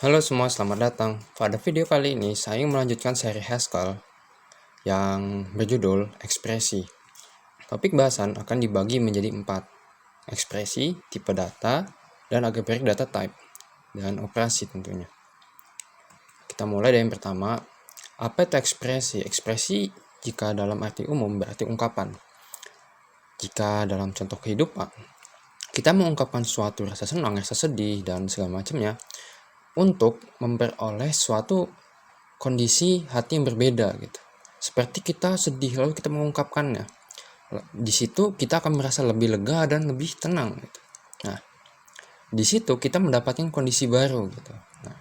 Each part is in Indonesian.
Halo semua, selamat datang. Pada video kali ini, saya ingin melanjutkan seri Haskell yang berjudul Ekspresi. Topik bahasan akan dibagi menjadi 4. Ekspresi, tipe data, dan algebraic data type, dan operasi tentunya. Kita mulai dari yang pertama. Apa itu ekspresi? Ekspresi jika dalam arti umum berarti ungkapan. Jika dalam contoh kehidupan, kita mengungkapkan suatu rasa senang, rasa sedih, dan segala macamnya untuk memperoleh suatu kondisi hati yang berbeda gitu. Seperti kita sedih lalu kita mengungkapkannya. Di situ kita akan merasa lebih lega dan lebih tenang gitu. Nah, di situ kita mendapatkan kondisi baru gitu. Nah,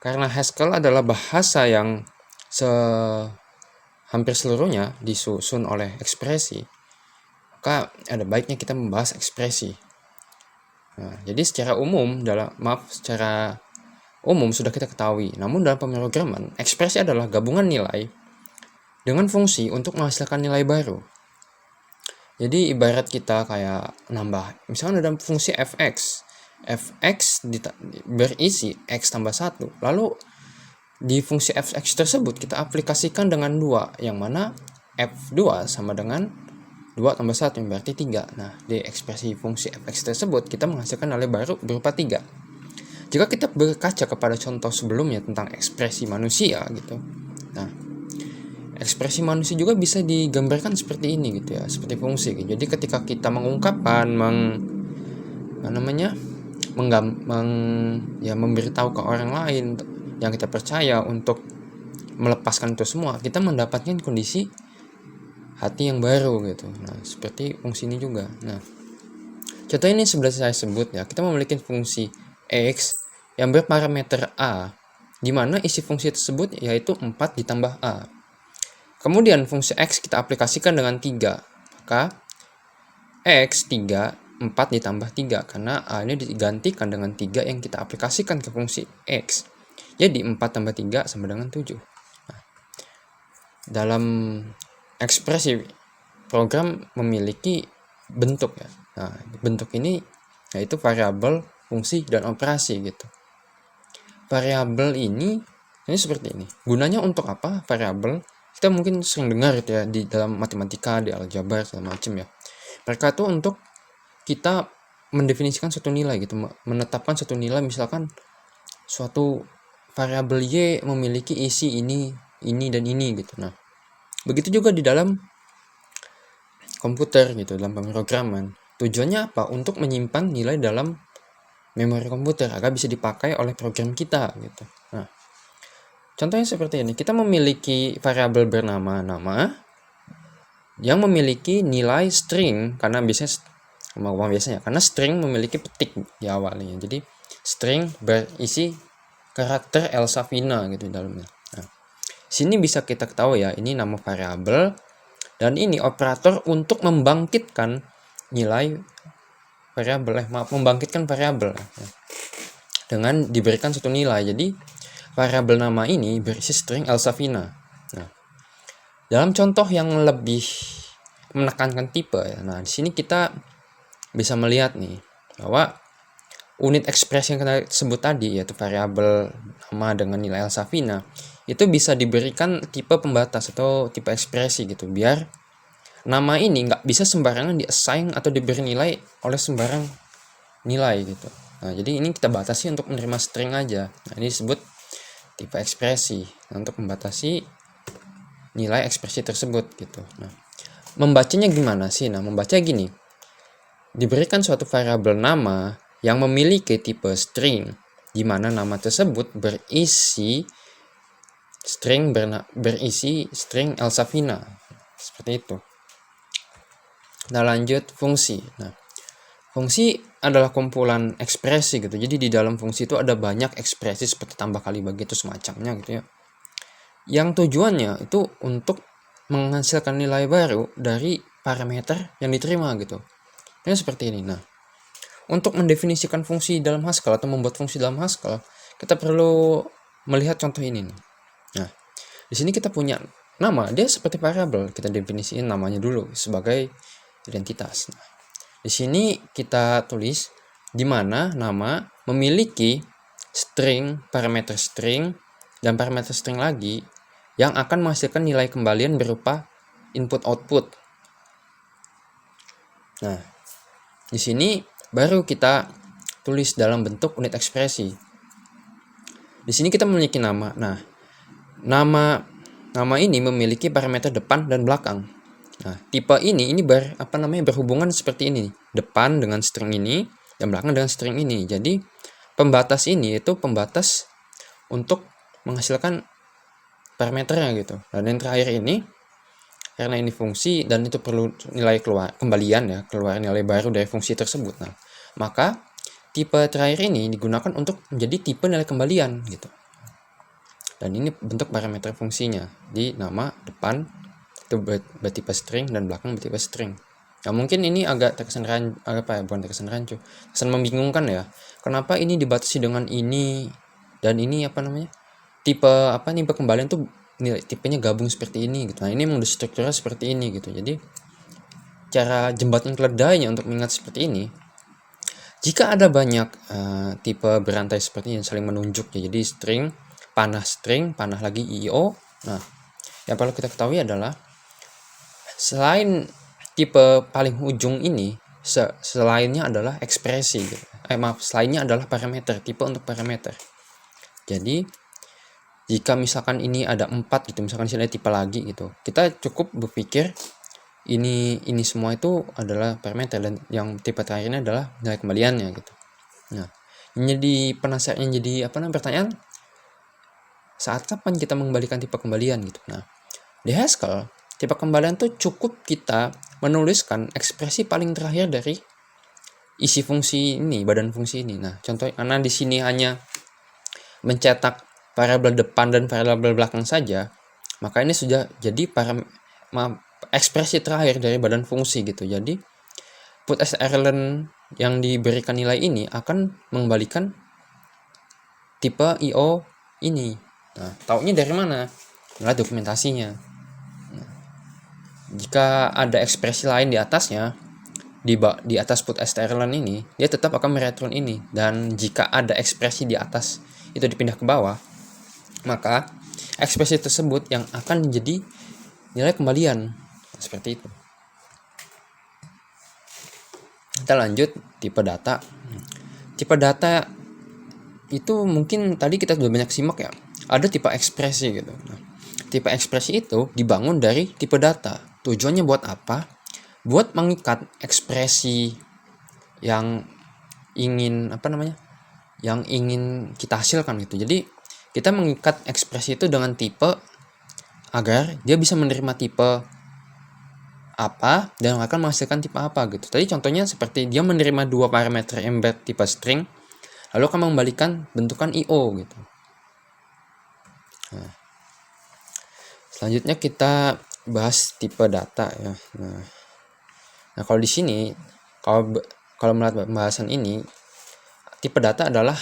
karena Haskell adalah bahasa yang hampir seluruhnya disusun oleh ekspresi, maka ada baiknya kita membahas ekspresi. Nah, jadi secara umum sudah kita ketahui. Namun dalam pemrograman, ekspresi adalah gabungan nilai dengan fungsi untuk menghasilkan nilai baru. Jadi ibarat kita kayak nambah, misalkan ada fungsi fx berisi x tambah 1, lalu di fungsi fx tersebut kita aplikasikan dengan 2, yang mana f2 sama dengan 2 tambah 1 yang berarti 3. Nah, di ekspresi fungsi fx tersebut kita menghasilkan nilai baru berupa 3. Jika kita berkaca kepada contoh sebelumnya tentang ekspresi manusia gitu. Nah, ekspresi manusia juga bisa digambarkan seperti ini gitu ya, seperti fungsi gitu. Jadi ketika kita mengungkapkan, memberitahu ke orang lain yang kita percaya untuk melepaskan itu semua, kita mendapatkan kondisi hati yang baru gitu. Nah, seperti fungsi ini juga. Nah, contoh ini sudah saya sebut ya, kita memiliki fungsi x yang berparameter a, di mana isi fungsi tersebut yaitu 4 ditambah a. Kemudian fungsi x kita aplikasikan dengan 3, maka x 3, 4 ditambah 3, karena a ini digantikan dengan 3 yang kita aplikasikan ke fungsi x. Jadi 4 tambah 3 sama dengan 7. Nah, dalam ekspresi program memiliki bentuk ya. Nah, bentuk ini yaitu variabel, fungsi, dan operasi gitu. Variabel ini seperti ini. Gunanya untuk apa variabel? Kita mungkin sering dengar gitu ya di dalam matematika, di aljabar segala macam ya. Mereka itu untuk kita mendefinisikan suatu nilai gitu, menetapkan suatu nilai, misalkan suatu variabel y memiliki isi ini dan ini gitu. Nah, begitu juga di dalam komputer gitu, dalam pemrograman. Tujuannya apa? Untuk menyimpan nilai dalam memori komputer agar bisa dipakai oleh program kita gitu. Nah, contohnya seperti ini. Kita memiliki variabel bernama nama yang memiliki nilai string, karena karena string memiliki petik di awalnya. Jadi string berisi karakter Elsa Vina gitu di dalamnya. Nah, sini bisa kita ketahui ya, ini nama variabel dan ini operator untuk membangkitkan nilai variabel, membangkitkan variabel dengan diberikan suatu nilai. Jadi variabel nama ini berisi string Elsa Vina. Nah, dalam contoh yang lebih menekankan tipe ya. Nah, di sini kita bisa melihat nih bahwa unit ekspresi yang kita sebut tadi, yaitu variabel nama dengan nilai Elsa Vina, itu bisa diberikan tipe pembatas atau tipe ekspresi gitu, biar nama ini nggak bisa sembarangan di-assign atau diberi nilai oleh sembarang nilai gitu. Nah, jadi ini kita batasi untuk menerima string aja. Nah, ini disebut tipe ekspresi untuk membatasi nilai ekspresi tersebut gitu. Nah, membacanya gimana sih? Nah, membaca gini. Diberikan suatu variabel nama yang memiliki tipe string, di mana nama tersebut berisi string Elsa Vina. Seperti itu. Nah, lanjut fungsi. Nah, fungsi adalah kumpulan ekspresi gitu. Jadi di dalam fungsi itu ada banyak ekspresi seperti tambah, kali, bagi, itu semacamnya gitu ya. Yang tujuannya itu untuk menghasilkan nilai baru dari parameter yang diterima gitu. Ini seperti ini. Nah, untuk mendefinisikan fungsi dalam Haskell atau membuat fungsi dalam Haskell, kita perlu melihat contoh ini nih. Nah, di sini kita punya nama, dia seperti variabel. Kita definisiin namanya dulu sebagai identitas. Nah, di sini kita tulis di mana nama memiliki string, parameter string, dan parameter string lagi yang akan menghasilkan nilai kembalian berupa input-output. Nah, di sini baru kita tulis dalam bentuk unit ekspresi. Di sini kita memiliki nama. Nah, nama ini memiliki parameter depan dan belakang. Nah, tipe ini berhubungan seperti ini. Depan dengan string ini dan belakang dengan string ini. Jadi, pembatas ini itu pembatas untuk menghasilkan parameternya gitu. Dan yang terakhir ini, karena ini fungsi dan itu perlu nilai kembalian ya, keluar nilai baru dari fungsi tersebut. Nah, maka tipe terakhir ini digunakan untuk menjadi tipe nilai kembalian gitu. Dan ini bentuk parameter fungsinya di nama depan itu bertipe string dan belakang bertipe string. Nah, mungkin ini agak terkesan membingungkan ya. Kenapa ini dibatasi dengan ini dan ini tipe kembalian tuh nilai tipenya gabung seperti ini gitu. Nah, ini memang strukturnya seperti ini gitu. Jadi cara jembatan keledainya untuk mengingat seperti ini, jika ada banyak tipe berantai seperti ini yang saling menunjuk ya, jadi string, panah lagi IO. Nah, yang perlu kita ketahui adalah selain tipe paling ujung ini, selainnya adalah ekspresi gitu. Selainnya adalah parameter, tipe untuk parameter. Jadi jika misalkan ini ada 4 gitu, misalkan sini tipe lagi gitu, kita cukup berpikir ini semua itu adalah parameter dan yang tipe terakhirnya adalah nilai kembaliannya gitu. Nah, jadi pertanyaan, saat kapan kita mengembalikan tipe kembalian gitu. Nah, di Haskell tipe kembalian tuh cukup kita menuliskan ekspresi paling terakhir dari isi fungsi ini, badan fungsi ini. Nah, contohnya karena di sini hanya mencetak variabel depan dan variabel belakang saja, maka ini sudah jadi ekspresi terakhir dari badan fungsi gitu. Jadi put strlen yang diberikan nilai ini akan mengembalikan tipe IO ini. Nah, taunya dari mana? Adalah dokumentasinya. Nah, jika ada ekspresi lain di atasnya, di atas put strlen ini, dia tetap akan mereturn ini. Dan jika ada ekspresi di atas itu dipindah ke bawah, maka ekspresi tersebut yang akan menjadi nilai kembalian. Seperti itu. Kita lanjut tipe data. Tipe data itu mungkin tadi kita sudah banyak simak ya. Ada tipe ekspresi gitu. Nah, tipe ekspresi itu dibangun dari tipe data. Tujuannya buat apa? Buat mengikat ekspresi yang ingin yang ingin kita hasilkan gitu. Jadi kita mengikat ekspresi itu dengan tipe agar dia bisa menerima tipe apa dan akan menghasilkan tipe apa gitu. Tadi contohnya seperti dia menerima 2 parameter embed tipe string, lalu akan mengembalikan bentukan IO gitu. Nah, selanjutnya kita bahas tipe data ya. Nah kalau di sini kalau melihat pembahasan ini, tipe data adalah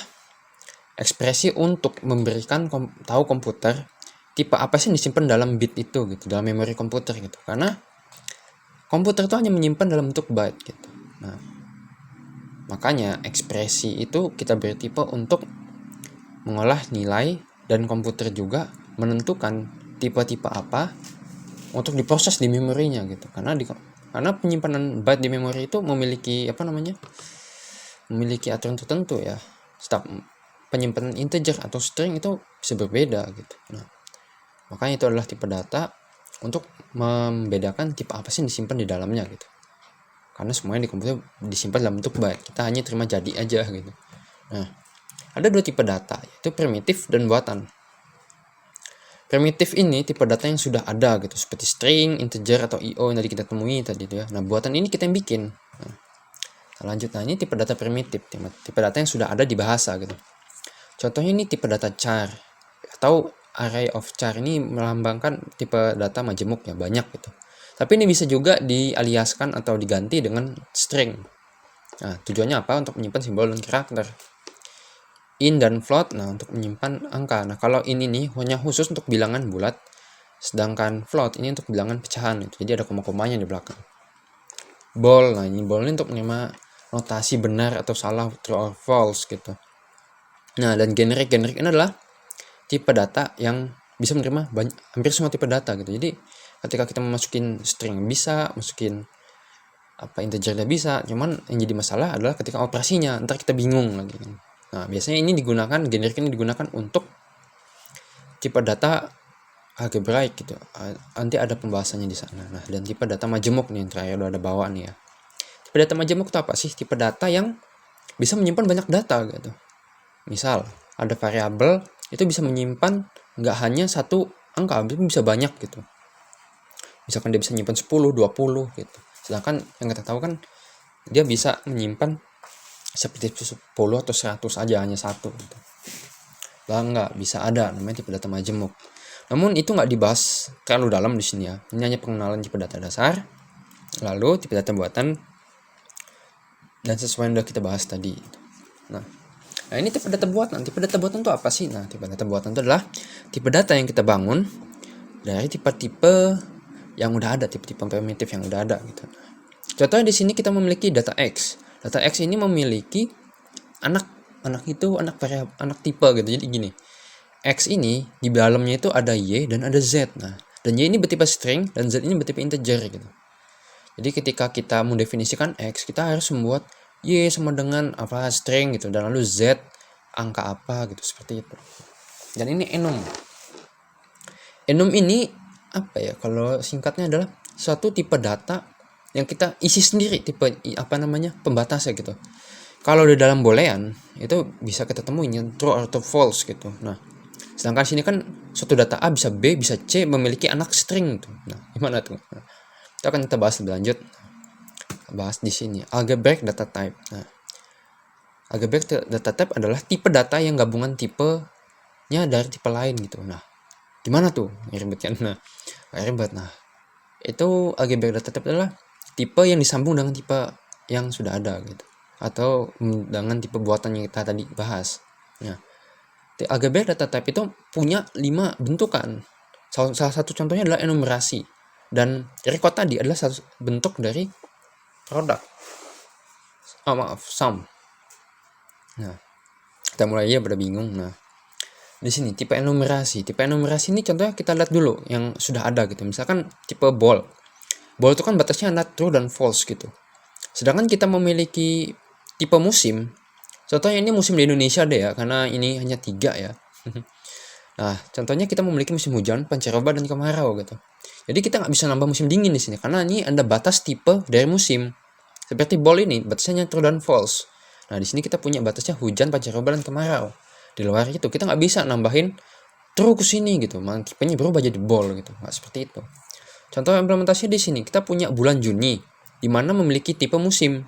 ekspresi untuk memberikan tahu komputer tipe apa sih yang disimpan dalam bit itu gitu, dalam memori komputer gitu. Karena komputer itu hanya menyimpan dalam bentuk byte gitu. Nah, makanya ekspresi itu kita beri tipe untuk mengolah nilai dan komputer juga menentukan tipe-tipe apa untuk diproses di memorinya gitu. Karena penyimpanan byte di memori itu memiliki memiliki aturan tertentu ya. Setiap penyimpanan integer atau string itu bisa berbeda gitu. Nah, makanya itu adalah tipe data untuk membedakan tipe apa sih yang disimpan di dalamnya gitu. Karena semuanya di komputer disimpan dalam bentuk byte. Kita hanya terima jadi aja gitu. Nah, ada 2 tipe data, yaitu primitif dan buatan. Primitif ini tipe data yang sudah ada gitu, seperti string, integer atau IO yang tadi kita temui tadi ya. Nah, buatan ini kita yang bikin. Nah, lanjut, ini tipe data primitif, tipe data yang sudah ada di bahasa gitu. Contohnya ini tipe data char atau array of char. Ini melambangkan tipe data majemuk ya, banyak gitu. Tapi ini bisa juga dialiaskan atau diganti dengan string. Nah, tujuannya apa? Untuk menyimpan simbol dan karakter. In dan float, nah untuk menyimpan angka. Nah, kalau ini nih hanya khusus untuk bilangan bulat, sedangkan float ini untuk bilangan pecahan itu. Jadi ada koma-komanya di belakang. Bool, nah ini bool ini untuk menerima notasi benar atau salah, true or false gitu. Nah, dan generik ini adalah tipe data yang bisa menerima hampir semua tipe data gitu. Jadi ketika kita memasukin string bisa, masukin integernya bisa, cuman yang jadi masalah adalah ketika operasinya, ntar kita bingung lagi. Nah, biasanya ini generik ini digunakan untuk tipe data algebraik gitu. Nanti ada pembahasannya di sana. Nah, dan tipe data majemuk nih yang terakhir udah ada bawa nih ya. Tipe data majemuk itu apa sih? Tipe data yang bisa menyimpan banyak data gitu. Misal ada variabel itu bisa menyimpan nggak hanya satu angka, tapi bisa banyak gitu. Misalkan dia bisa menyimpan 10, 20 gitu. Sedangkan yang kita tahu kan dia bisa menyimpan seperti 10 atau 100 aja, hanya satu gitu. Lah nggak bisa ada namanya tipe data majemuk. Namun itu nggak dibahas terlalu dalam di sini ya. Ini hanya pengenalan tipe data dasar, lalu tipe data buatan, dan sesuai yang udah kita bahas tadi. Nah ini tipe data buatan. Tipe data buatan itu apa sih? Nah, tipe data buatan itu adalah tipe data yang kita bangun dari tipe-tipe yang udah ada, tipe-tipe primitif yang udah ada gitu. Contohnya di sini kita memiliki data X. Data X ini memiliki anak tipe gitu. Jadi gini, X ini di dalamnya itu ada Y dan ada Z. Nah, dan Y ini bertipe string dan Z ini bertipe integer gitu. Jadi ketika kita mendefinisikan X, kita harus membuat Y sama dengan string gitu, dan lalu Z angka apa gitu, seperti itu. Dan ini enum. Enum ini kalau singkatnya adalah suatu tipe data yang kita isi sendiri, tipe pembatasnya gitu. Kalau di dalam boolean itu bisa kita temuin true atau false gitu. Nah, sedangkan sini kan suatu data A bisa B bisa C memiliki anak string tuh. Nah, gimana tuh? Nah, itu akan kita bahas lebih lanjut. Bahas di sini algebraic data type. Nah, algebraic data type adalah tipe data yang gabungan tipenya dari tipe lain gitu. Nah, gimana tuh? Ribet kan? Nah, ribet. Nah, itu algebraic data type adalah tipe yang disambung dengan tipe yang sudah ada gitu, atau dengan tipe buatan yang kita tadi bahas. Nah, algebraic data type itu punya 5 bentukan. Salah satu contohnya adalah enumerasi, dan record tadi adalah satu bentuk dari produk. Sum. Nah, kita mulai aja pada bingung. Nah, di sini tipe enumerasi. Tipe enumerasi ini contohnya kita lihat dulu yang sudah ada gitu. Misalkan tipe bool. Bool itu kan batasnya antara true dan false gitu. Sedangkan kita memiliki tipe musim. Contohnya ini musim di Indonesia deh ya, karena ini hanya 3 ya. Nah, contohnya kita memiliki musim hujan, pancaroba, dan kemarau gitu. Jadi kita nggak bisa nambah musim dingin di sini karena ini ada batas tipe dari musim. Seperti bool ini batasnya true dan false. Nah, di sini kita punya batasnya hujan, pancaroba, dan kemarau. Di luar itu kita nggak bisa nambahin true ke sini gitu. Tipenya berubah jadi bool gitu. Nggak seperti itu. Contoh implementasi di sini kita punya bulan Juni, di mana memiliki tipe musim.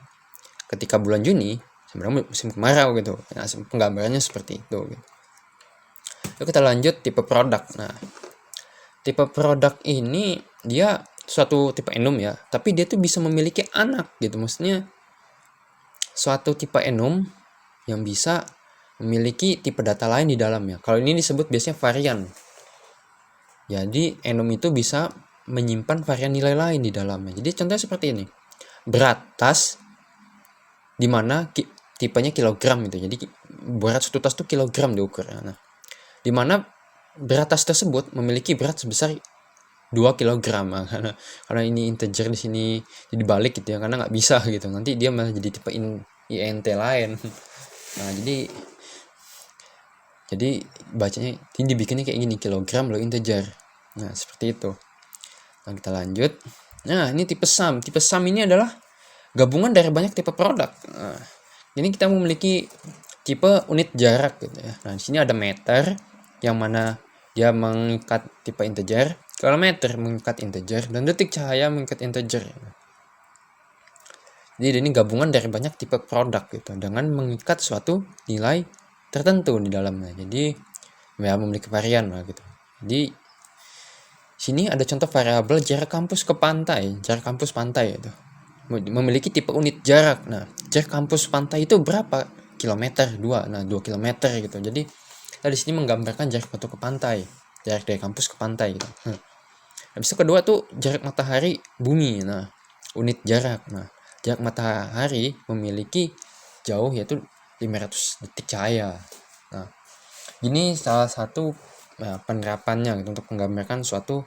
Ketika bulan Juni sebenarnya musim kemarau gitu. Nah, penggambarannya seperti itu. Gitu. Lalu kita lanjut tipe produk. Nah, tipe produk ini dia suatu tipe enum ya, tapi dia tuh bisa memiliki anak gitu. Maksudnya suatu tipe enum yang bisa memiliki tipe data lain di dalamnya. Kalau ini disebut biasanya varian. Jadi enum itu bisa menyimpan varian nilai lain di dalamnya. Jadi contohnya seperti ini. Berat tas di mana tipenya kilogram gitu. Jadi berat satu tas itu kilogram diukur. Nah, di mana berat tas tersebut memiliki berat sebesar 2 kg karena ini integer di sini jadi balik gitu ya, karena nggak bisa gitu, nanti dia malah jadi tipe int lain. Nah, jadi bacanya ini dibikinnya kayak gini, kilogram lo integer. Nah, seperti itu. Nah, kita lanjut. Nah, ini tipe sum. Tipe sum ini adalah gabungan dari banyak tipe produk. Nah, ini kita memiliki tipe unit jarak gitu ya. Nah, di sini ada meter yang mana dia mengikat tipe integer, kilometer mengikat integer, dan detik cahaya mengikat integer. Jadi ini gabungan dari banyak tipe produk gitu dengan mengikat suatu nilai tertentu di dalamnya. Jadi ya memiliki varian lah gitu. Jadi sini ada contoh variabel jarak kampus ke pantai, jarak kampus pantai itu memiliki tipe unit jarak. Nah, jarak kampus pantai itu berapa? Kilometer 2. Nah, 2 kilometer gitu. Jadi kita di sini menggambarkan jarak waktu ke pantai, jarak dari kampus ke pantai gitu. Habis itu kedua tuh jarak matahari bumi. Nah, unit jarak. Nah, jarak matahari memiliki jauh yaitu 500 detik cahaya. Nah, Ini salah satu penerapannya gitu, untuk menggambarkan suatu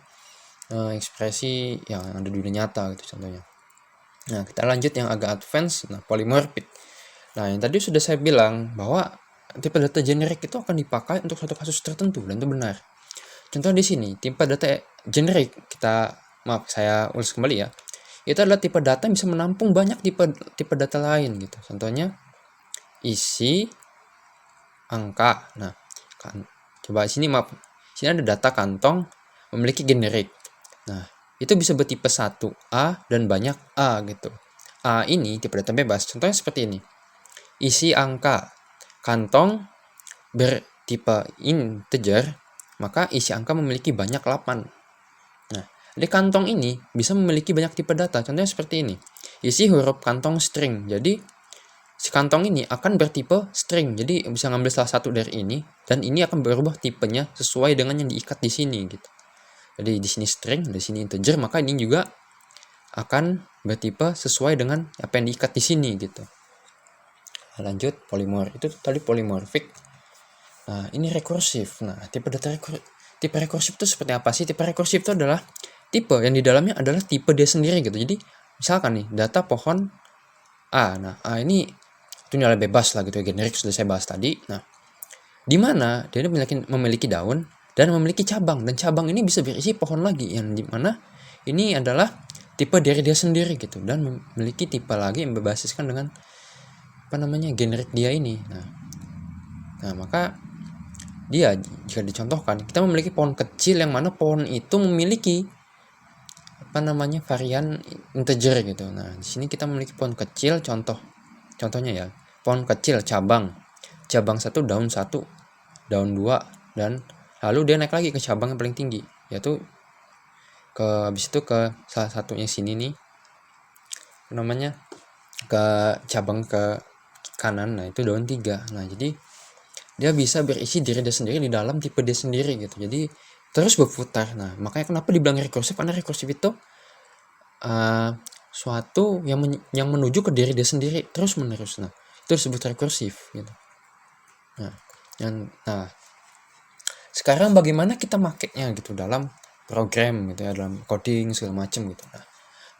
ekspresi yang ada di dunia nyata gitu contohnya. Nah, kita lanjut yang agak advance. Nah, polymorphic. Nah, yang tadi sudah saya bilang bahwa tipe data generik itu akan dipakai untuk suatu kasus tertentu, dan itu benar. Contoh di sini, tipe data generik, saya ulas kembali ya. Itu adalah tipe data yang bisa menampung banyak tipe data lain gitu. Contohnya isi, angka. Nah, coba sini ada data kantong memiliki generik. Nah, itu bisa bertipe 1A dan banyak A gitu. A ini tipe data bebas. Contohnya seperti ini. Isi angka. Kantong bertipe integer, maka isi angka memiliki banyak 8. Nah, di kantong ini bisa memiliki banyak tipe data. Contohnya seperti ini. Isi huruf kantong string. Jadi si kantong ini akan bertipe string. Jadi bisa ngambil salah satu dari ini, dan ini akan berubah tipenya sesuai dengan yang diikat di sini gitu. Jadi di sini string, di sini integer, maka ini juga akan bertipe sesuai dengan apa yang diikat di sini gitu. Lanjut, itu tadi polymorphic. Nah, ini rekursif. Nah, tipe rekursif itu seperti apa sih? Tipe rekursif itu adalah tipe yang di dalamnya adalah tipe dia sendiri gitu. Jadi misalkan nih, data pohon A. Nah, A ini itu nilai bebas lah gitu, generik, sudah saya bahas tadi. Nah, di mana dia memiliki daun dan memiliki cabang, dan cabang ini bisa berisi pohon lagi, yang di mana ini adalah tipe dari dia sendiri gitu, dan memiliki tipe lagi yang berbasiskan dengan generik dia ini. Nah, maka dia, jika dicontohkan, kita memiliki pohon kecil yang mana pohon itu memiliki varian integer gitu. Nah, di sini kita memiliki pohon kecil, contohnya ya, pohon kecil cabang 1, daun 1, daun 2, dan lalu dia naik lagi ke cabang yang paling tinggi, yaitu habis itu ke salah satunya sini nih, ke cabang ke kanan. Nah, itu daun 3. Nah, jadi dia bisa berisi diri dia sendiri di dalam tipe dia sendiri gitu. Jadi terus berputar. Nah, makanya kenapa dibilang rekursif, karena rekursif itu suatu yang menuju ke diri dia sendiri terus menerus. Nah, itu disebut rekursif gitu. Nah, sekarang bagaimana kita makainya gitu dalam program gitu ya, dalam coding segala macam gitu. Nah,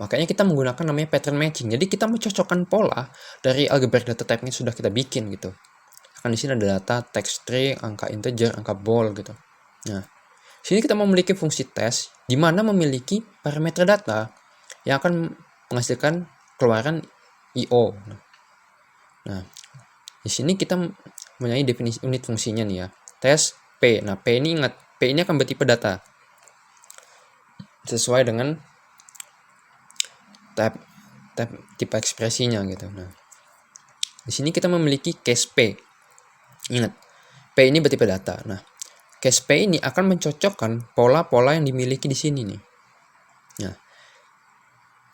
makanya kita menggunakan namanya pattern matching. Jadi kita mencocokkan pola dari algebraic data type yang sudah kita bikin gitu. Kan di sini ada data text string, angka integer, angka bool gitu. Nah, sini kita memiliki fungsi tes di mana memiliki parameter data yang akan menghasilkan keluaran IO. Nah, di sini kita mempunyai definisi unit fungsinya nih ya. Tes P. Nah, P ini ingat, P ini akan bertipe data sesuai dengan tipe ekspresinya gitu. Nah, di sini kita memiliki case P. Ingat, P ini bertipe data. Nah, case P ini akan mencocokkan pola-pola yang dimiliki di sini nih. Nah,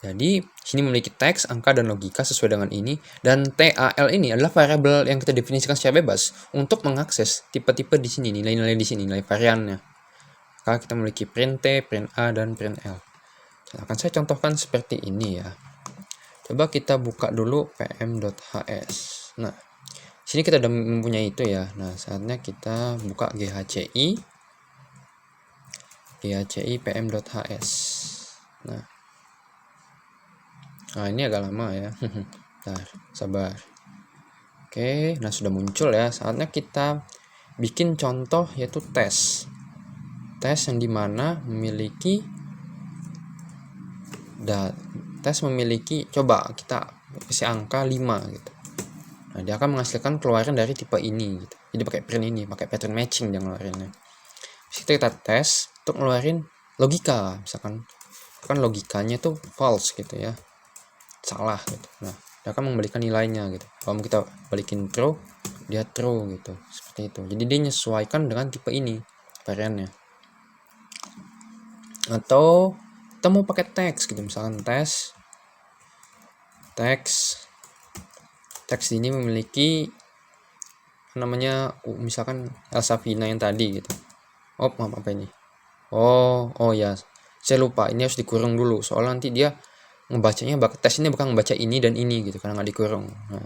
jadi sini memiliki teks, angka, dan logika sesuai dengan ini, dan TAL ini adalah variabel yang kita definisikan secara bebas untuk mengakses tipe-tipe di sini, nilai-nilai di sini, nilai variannya. Maka kita memiliki print T, print A, dan print L. Nah, akan saya contohkan seperti ini ya. Coba kita buka dulu pm.hs. Nah, sini kita sudah mempunyai itu ya. Nah, saatnya kita buka ghci pm.hs. Nah, ini agak lama ya. Bentar, sabar. Oke, nah sudah muncul ya. Saatnya kita bikin contoh, yaitu tes. Tes yang dimana memiliki coba kita kasih angka 5 gitu. Nah, dia akan menghasilkan keluaran dari tipe ini gitu. Jadi pakai print ini, pakai pattern matching yang ngeluarinnya. Terus kita tes untuk ngeluarin logika, misalkan kan logikanya tuh false gitu ya, salah gitu. Nah, dia akan membalikan nilainya gitu. Kalau kita balikin true, dia true gitu, seperti itu. Jadi dia menyesuaikan dengan tipe ini variannya. Atau kita mau pakai teks gitu, misalkan teks ini memiliki misalkan Elsavina yang tadi gitu. Maaf, apa ini? Oh ya, saya lupa, ini harus dikurung dulu soalnya nanti dia ngebacanya tes ini bukan ngebaca ini dan ini gitu karena nggak dikurung. Nah,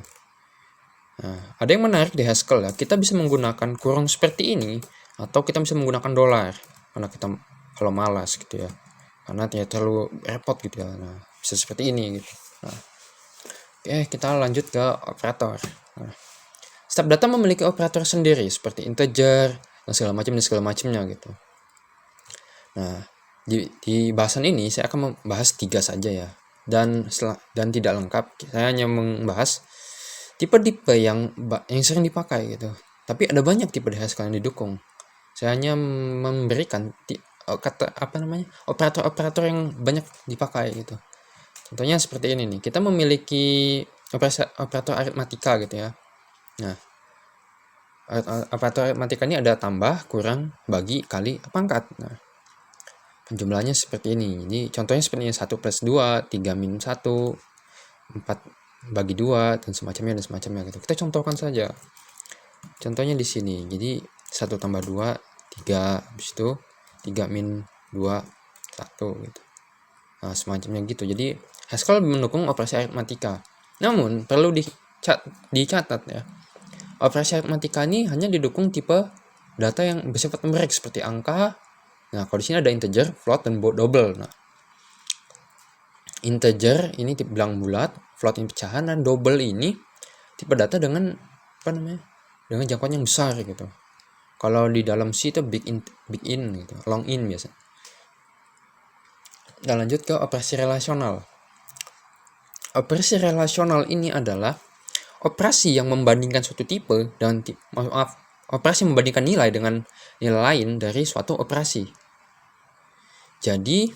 Nah, ada yang menarik di Haskell ya. Kita bisa menggunakan kurung seperti ini atau kita bisa menggunakan dolar karena kita kalau malas gitu ya. Karena tidak terlalu repot gitu ya. Nah, bisa seperti ini gitu. Nah, oke, kita lanjut ke operator. Nah, setiap data memiliki operator sendiri seperti integer dan segala macamnya gitu. Nah, di bahasan ini saya akan membahas 3 saja ya. Dan tidak lengkap. Saya hanya membahas tipe-tipe yang sering dipakai gitu. Tapi ada banyak tipe di Haskell yang didukung. Saya hanya memberikan operator-operator yang banyak dipakai gitu. Contohnya seperti ini nih. Kita memiliki operator aritmatika gitu ya. Nah, operator aritmatika ini ada tambah, kurang, bagi, kali, pangkat. Nah, jumlahnya seperti ini. Jadi contohnya seperti ini, 1 plus 2, 3 minus 1, 4 bagi 2, dan semacamnya gitu. Kita contohkan saja. Contohnya di sini. Jadi 1 tambah 2, 3, habis itu 3 min 2, 1 gitu. Nah, semacamnya gitu. Jadi Haskell mendukung operasi aritmatika. Namun perlu dicatat ya. Operasi aritmatika ini hanya didukung tipe data yang bersifat numerik seperti angka. Nah, kalau di sini ada integer, float, dan double. Nah, integer ini tipe bilang bulat, float ini pecahan, dan double ini tipe data dengan dengan jangkauan yang besar gitu. Kalau di dalam C itu big in gitu, long in biasa. Kita lanjut ke operasi relasional. Operasi relasional ini adalah operasi yang membandingkan suatu tipe dan operasi membandingkan nilai dengan nilai lain dari suatu operasi. Jadi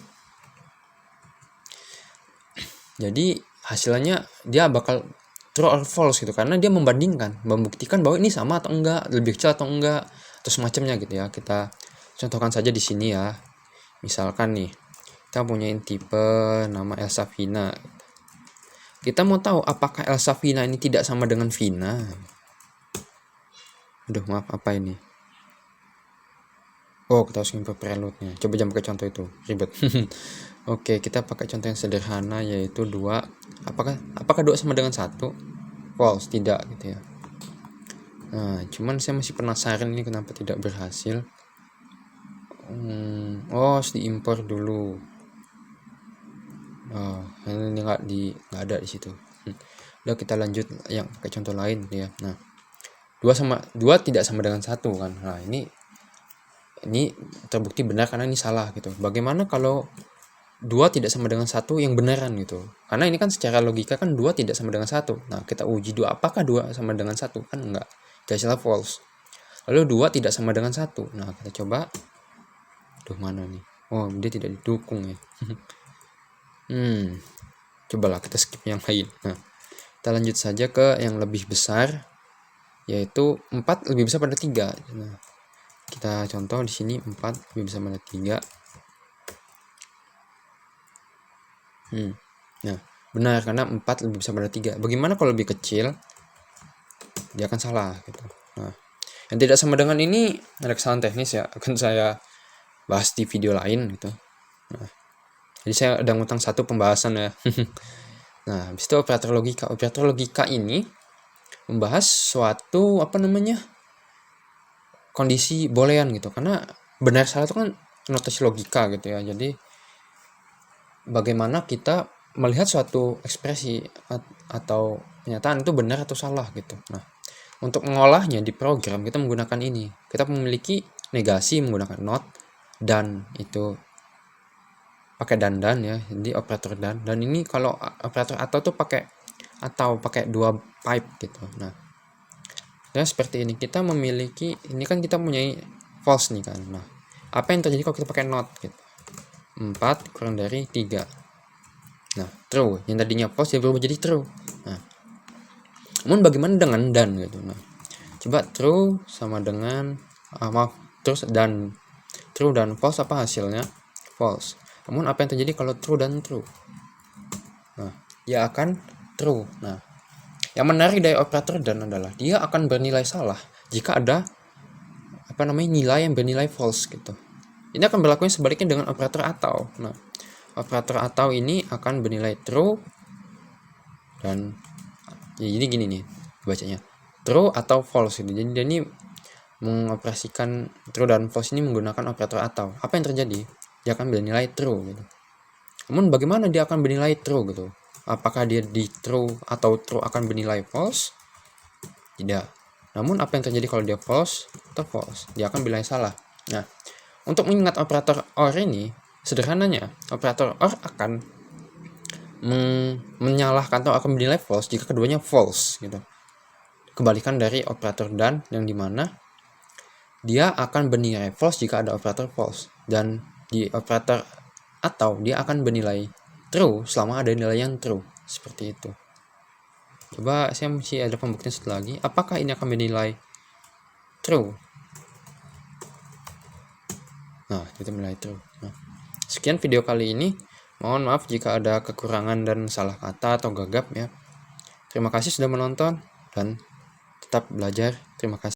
hasilnya dia bakal true or false gitu, karena dia membuktikan bahwa ini sama atau enggak, lebih kecil atau enggak, atau semacamnya gitu ya. Kita contohkan saja di sini ya. Misalkan nih, kita punya tipe nama Elsa Vina. Kita mau tahu apakah Elsa Vina ini tidak sama dengan Vina. Aduh, maaf, apa ini? Oh, kita harus import prelude-nya. Coba jangan pakai contoh itu, ribet. Oke, kita pakai contoh yang sederhana, yaitu 2. Apakah 2 sama dengan 1? False, tidak gitu ya. Nah, cuman saya masih penasaran ini kenapa tidak berhasil. Harus diimpor dulu. Oh, ini nggak ada di situ. Udah, kita lanjut yang pakai contoh lain ya. Nah, 2 tidak sama dengan 1 kan. Nah, ini terbukti benar karena ini salah gitu. Bagaimana kalau 2 tidak sama dengan 1 yang beneran gitu? Karena ini kan secara logika kan 2 tidak sama dengan 1. Nah, kita uji 2, apakah 2 sama dengan 1? Kan enggak. Hasilnya false. Lalu 2 tidak sama dengan 1. Nah, kita coba. Duh, mana nih? Oh, dia tidak didukung ya. Cobalah kita skip yang lain. Nah, kita lanjut saja ke yang lebih besar, yaitu 4 lebih besar pada 3. Nah, kita contoh di sini 4 lebih besar pada 3. Nah, benar karena 4 lebih besar pada 3. Bagaimana kalau lebih kecil? Dia akan salah gitu. Nah, yang tidak sama dengan ini ada kesalahan teknis ya, akan saya bahas di video lain gitu. Nah, jadi saya ada ngutang satu pembahasan ya. Nah, habis itu operator logika. Operator logika ini membahas suatu kondisi boolean gitu, karena benar salah itu kan notasi logika gitu ya. Jadi bagaimana kita melihat suatu ekspresi atau pernyataan itu benar atau salah gitu. Nah, untuk mengolahnya di program kita menggunakan ini. Kita memiliki negasi menggunakan not, dan itu pakai dan ya. Jadi operator dan ini kalau operator atau tuh pakai 2 pipe gitu. Nah, seperti ini kita memiliki, ini kan kita punya false nih kan. Nah, apa yang terjadi kalau kita pakai not gitu? 4 kurang dari 3. Nah, true. Yang tadinya false dia berubah jadi true. Nah, namun bagaimana dengan dan gitu? Nah, coba true sama dengan terus dan true dan false, apa hasilnya? False. Namun apa yang terjadi kalau true dan true? Nah, dia akan true. Nah, yang menarik dari operator dan adalah dia akan bernilai salah jika ada nilai yang bernilai false gitu. Ini akan berlakunya sebaliknya dengan operator atau. Nah, operator atau ini akan bernilai true dan ya, jadi gini nih bacanya. true atau false gitu. Jadi dia ini mengoperasikan true dan false ini menggunakan operator atau. Apa yang terjadi? Dia akan bernilai true gitu. Namun bagaimana dia akan bernilai true gitu? Apakah dia di true atau true akan bernilai false? Tidak. Namun apa yang terjadi kalau dia false atau false? Dia akan bernilai salah. Nah, untuk mengingat operator OR ini, sederhananya operator OR akan menyalahkan atau akan bernilai false jika keduanya false gitu. Kebalikan dari operator dan yang dimana dia akan bernilai false jika ada operator false, dan di operator atau dia akan bernilai true selama ada nilai yang true. Seperti itu. Coba saya masih ada pembuktian satu lagi. Apakah ini akan bernilai true? Nah, kita bernilai true. Nah, sekian video kali ini. Mohon maaf jika ada kekurangan dan salah kata atau gagap ya. Terima kasih sudah menonton dan tetap belajar. Terima kasih.